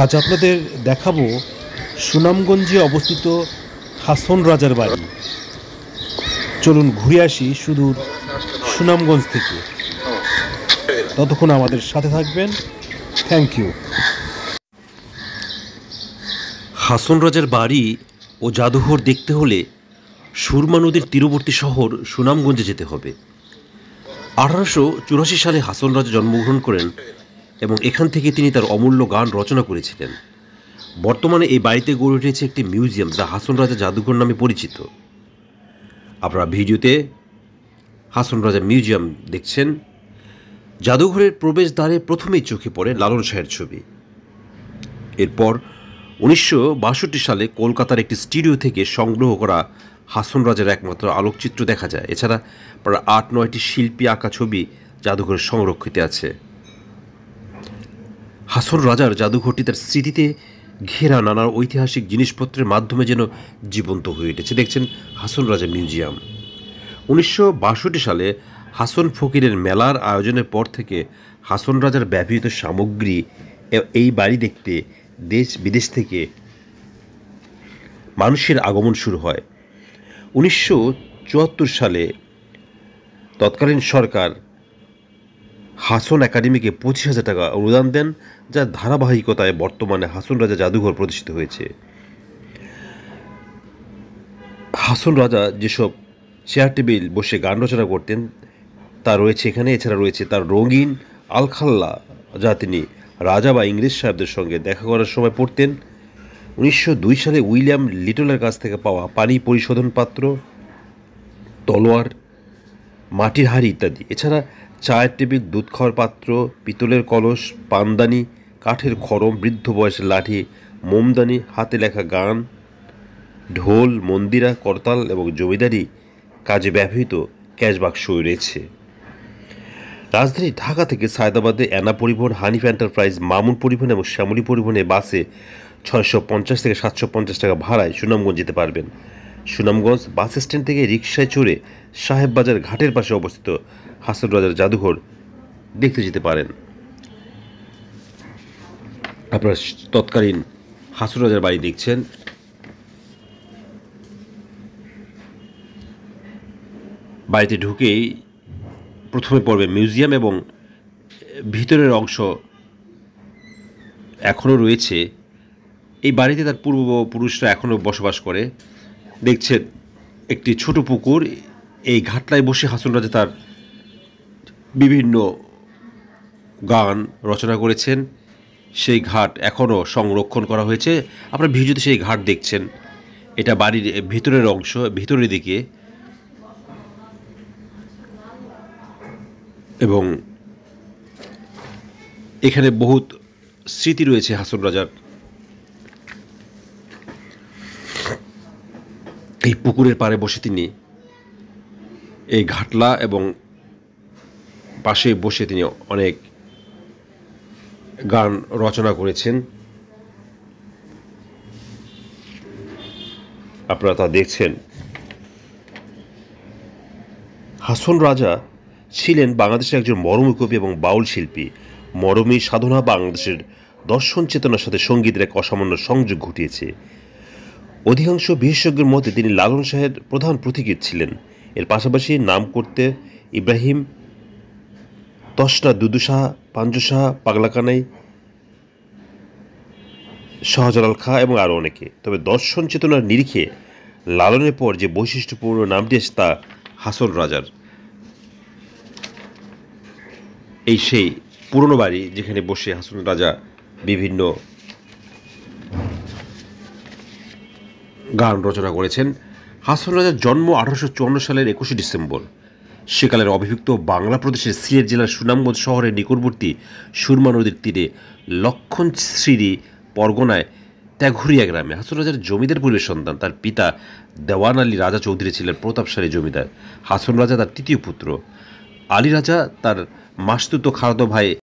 আজ আপনাদের দেখাবো সুনামগঞ্জে অবস্থিত হাসন রাজার বাড়ি। চলুন ঘুরে আসি সুদূর সুনামগঞ্জ থেকে। ততক্ষণ আমাদের সাথে থাকবেন। Thank you. হাসন রাজার বাড়ি ও জাদুঘর দেখতে হলে সুরমা নদীর তীরবর্তী শহর সুনামগঞ্জে যেতে হবে। 1884 সালে হাসন রাজা জন্মগ্রহণ করেন এবং এখান থেকে তিনি তার অমূল্য গান রচনা করেছিলেন। বর্তমানে এই বাড়িতে গড়ে উঠেছে একটি মিউজিয়াম, যা হাসন রাজা জাদুঘর নামে পরিচিত। আপনারা ভিডিওতে হাসন রাজা মিউজিয়াম দেখছেন। জাদুঘরের প্রবেশদ্বারে প্রথমেই চোখে পড়ে লালন শাহের ছবি। এরপর 1962 সালে কলকাতার একটি স্টুডিও থেকে সংগ্রহ করা হাসন রাজার একমাত্র আলোকচিত্র দেখা যায়। এছাড়া প্রায় 8-9টি শিল্পী আঁকা ছবি জাদুঘরে সংরক্ষিত আছে। হাসন রাজার জাদুঘরটি তার স্মৃতিতে ঘেরা নানা ঐতিহাসিক জিনিসপত্রের মাধ্যমে যেন জীবন্ত হয়ে উঠেছে। দেখছেন হাসন রাজা মিউজিয়াম। 1962 সালে হাসন ফকিরের মেলার আয়োজনের পর থেকে হাসন রাজার ব্যবহৃত সামগ্রী এই বাড়ি দেখতে দেশ বিদেশ থেকে মানুষের আগমন শুরু হয়। 1974 সালে তৎকালীন সরকার হাসন একাডেমিকে 25,000 টাকা অনুদান দেন, যার ধারাবাহিকতায় বর্তমানে হাসন রাজা জাদুঘর প্রতিষ্ঠিত হয়েছে। হাসন রাজা যেসব চেয়ার টেবিল বসে গান রচনা করতেন তা রয়েছে এখানে। এছাড়া রয়েছে তার রঙিন আলখাল্লা, যা তিনি রাজা বা ইংরেজ সাহেবদের সঙ্গে দেখা করার সময় পড়তেন। 1902 সালে উইলিয়াম লিটলের কাছ থেকে পাওয়া পানি পরিশোধন পাত্র, তলোয়ার, মাটির হাঁড়ি ইত্যাদি। এছাড়া চায়ের টেবিল, দুধ খাওয়ার পাত্র, পিতলের কলস, পানদানি, কাঠের খড়ম, বৃদ্ধ বয়সের লাঠি, মোমদানি, হাতে লেখা গান, ঢোল, মন্দিরা, করতাল এবং জমিদারি কাজে ব্যবহৃত ক্যাশ বাক্সও রয়েছে। রাজধানী ঢাকা থেকে সায়দাবাদে অ্যানা পরিবহন, হানিফ এন্টারপ্রাইজ, মামুন পরিবহন এবং শ্যামলী পরিবহনে বাসে 650 থেকে 750 টাকা ভাড়ায় সুনামগঞ্জ যেতে পারবেন। সুনামগঞ্জ বাস স্ট্যান্ড থেকে রিকশায় চড়ে সাহেববাজার ঘাটের পাশে অবস্থিত হাসন রাজার জাদুঘর দেখতে যেতে পারেন। আপনারা তৎকালীন হাসন রাজার বাড়ি দেখছেন। বাড়িতে ঢুকেই প্রথমে পড়বে মিউজিয়াম এবং ভিতরের অংশ এখনও রয়েছে। এই বাড়িতে তার পূর্বপুরুষরা এখনও বসবাস করে। দেখছেন একটি ছোট পুকুর। এই ঘাটলায় বসে হাসন রাজা তার বিভিন্ন গান রচনা করেছেন। সেই ঘাট এখনও সংরক্ষণ করা হয়েছে। আপনারা ভিডিওতে সেই ঘাট দেখছেন। এটা বাড়ির ভিতরের অংশ, ভিতরের দিকে, এবং এখানে বহুত স্মৃতি রয়েছে হাসন রাজার। এই পুকুরের পাড়ে বসে তিনি এই ঘাটলা এবং পাশে বসে তিনি অনেক গান রচনা করেছেন। আপনারা তা দেখছেন। হাসন রাজা ছিলেন বাংলাদেশের একজন মরমী কবি এবং বাউল শিল্পী। মরমী সাধনা বাংলাদেশের দর্শন চেতনার সাথে সঙ্গীতের এক অসামান্য সংযোগ ঘটিয়েছে। অধিকাংশ বিশেষজ্ঞের মতে তিনি লালন শাহের প্রধান প্রতীকী ছিলেন। এর পাশাপাশি নাম করতে ইব্রাহিম, তসনা, দুদু শাহ, পাঞ্জু শাহ, পাগলা কানাই, শাহজালাল খাঁ এবং আরও অনেকে। তবে দর্শন চেতনার নিরিখে লালনের পর যে বৈশিষ্ট্যপূর্ণ নামটি এসে তা হাসন রাজার। এই সেই পুরনো বাড়ি যেখানে বসে হাসন রাজা বিভিন্ন গান রচনা করেছেন। হাসন রাজার জন্ম 1854 সালের 21 ডিসেম্বর। সেকালের অবিভক্ত বাংলা প্রদেশের সিলেট জেলার সুনামগঞ্জ শহরের নিকটবর্তী সুরমা নদীর তীরে লক্ষণশ্রী পরগনায় ত্যাঘুরিয়া গ্রামে হাসন রাজার জমিদার পরিবারের সন্তান। তার পিতা দেওয়ান আলী রাজা চৌধুরী ছিলেন প্রতাপশালী জমিদার। হাসন রাজা তার তৃতীয় পুত্র। আলী রাজা তার মাসতুতো খালাতো ভাই